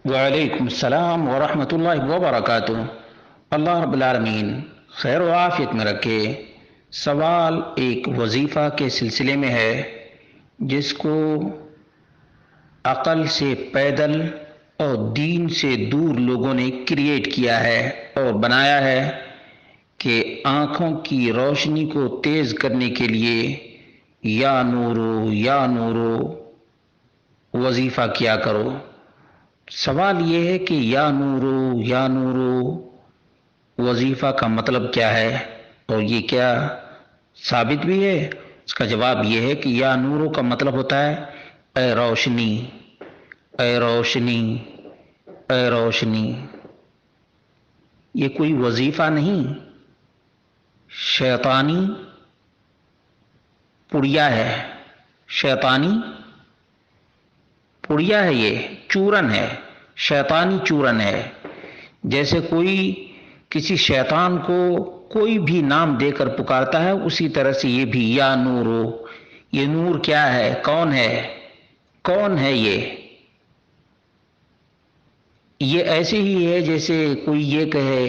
وعلیکم السلام ورحمۃ اللہ وبرکاتہ۔ اللہ رب العالمین خیر و عافیت میں رکھے۔ سوال ایک وظیفہ کے سلسلے میں ہے جس کو عقل سے پیدل اور دین سے دور لوگوں نے کریٹ کیا ہے اور بنایا ہے کہ آنکھوں کی روشنی کو تیز کرنے کے لیے یا نورو وظیفہ کیا کرو۔ سوال یہ ہے کہ یا نورو وظیفہ کا مطلب کیا ہے اور یہ کیا ثابت بھی ہے؟ اس کا جواب یہ ہے کہ یا نورو کا مطلب ہوتا ہے اے روشنی، اے روشنی، اے روشنی۔ یہ کوئی وظیفہ نہیں، شیطانی پڑیا ہے، شیطانی پڑیا ہے، یہ چورن ہے، شیطانی چورن ہے۔ جیسے کوئی کسی شیطان کو کوئی بھی نام دے کر پکارتا ہے، اسی طرح سے یہ بھی یا نورو۔ یہ نور کیا ہے؟ کون ہے؟ کون ہے یہ ایسے ہی ہے جیسے کوئی یہ کہے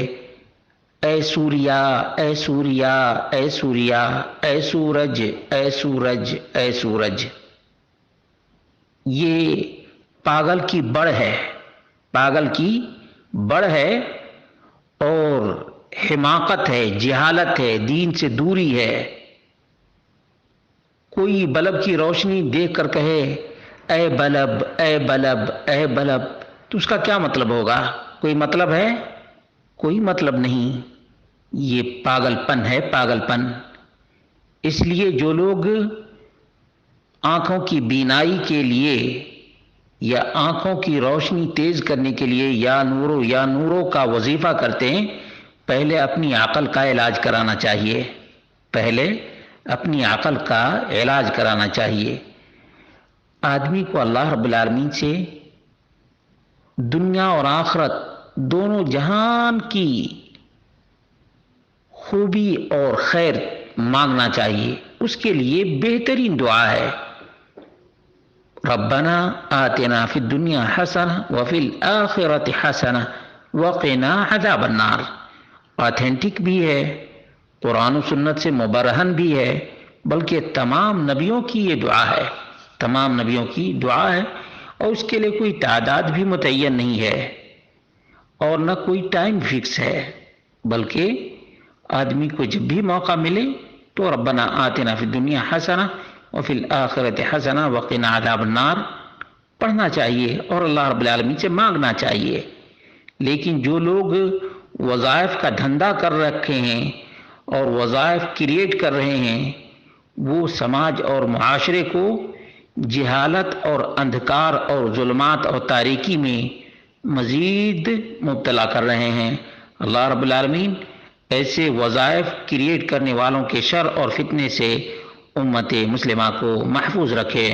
اے سوریا، اے سوریا، اے سوریا، اے سورج، اے سورج، اے سورج۔ یہ پاگل کی بڑھ ہے، پاگل کی بڑھ ہے اور حماقت ہے، جہالت ہے، دین سے دوری ہے۔ کوئی بلب کی روشنی دیکھ کر کہے اے بلب، اے بلب، اے بلب، تو اس کا کیا مطلب ہوگا؟ کوئی مطلب ہے؟ کوئی مطلب نہیں۔ یہ پاگل پن ہے، پاگل پن۔ اس لیے جو لوگ آنکھوں کی بینائی کے لیے یا آنکھوں کی روشنی تیز کرنے کے لیے یا نورو کا وظیفہ کرتے ہیں، پہلے اپنی عقل کا علاج کرانا چاہیے، پہلے اپنی عقل کا علاج کرانا چاہیے۔ آدمی کو اللہ رب العالمین سے دنیا اور آخرت دونوں جہان کی خوبی اور خیر مانگنا چاہیے۔ اس کے لیے بہترین دعا ہے ربنا آتنا فی الدنیا حسنہ وفی الآخرۃ حسنہ وقنا عذاب النار۔ آتھینٹک بھی ہے، قرآن و سنت سے مبرہن بھی ہے، بلکہ تمام نبیوں کی یہ دعا ہے، تمام نبیوں کی دعا ہے، اور اس کے لیے کوئی تعداد بھی متعین نہیں ہے اور نہ کوئی ٹائم فکس ہے، بلکہ آدمی کو جب بھی موقع ملے تو ربنا آتنا فی الدنیا حسنہ وفی الآخرۃ حسنہ وقنا عذاب النار پڑھنا چاہیے اور اللہ رب العالمین سے مانگنا چاہیے۔ لیکن جو لوگ وظائف کا دھندا کر رکھے ہیں اور وظائف کریٹ کر رہے ہیں، وہ سماج اور معاشرے کو جہالت اور اندھکار اور ظلمات اور تاریکی میں مزید مبتلا کر رہے ہیں۔ اللہ رب العالمین ایسے وظائف کریٹ کرنے والوں کے شر اور فتنے سے امت مسلمہ کو محفوظ رکھے۔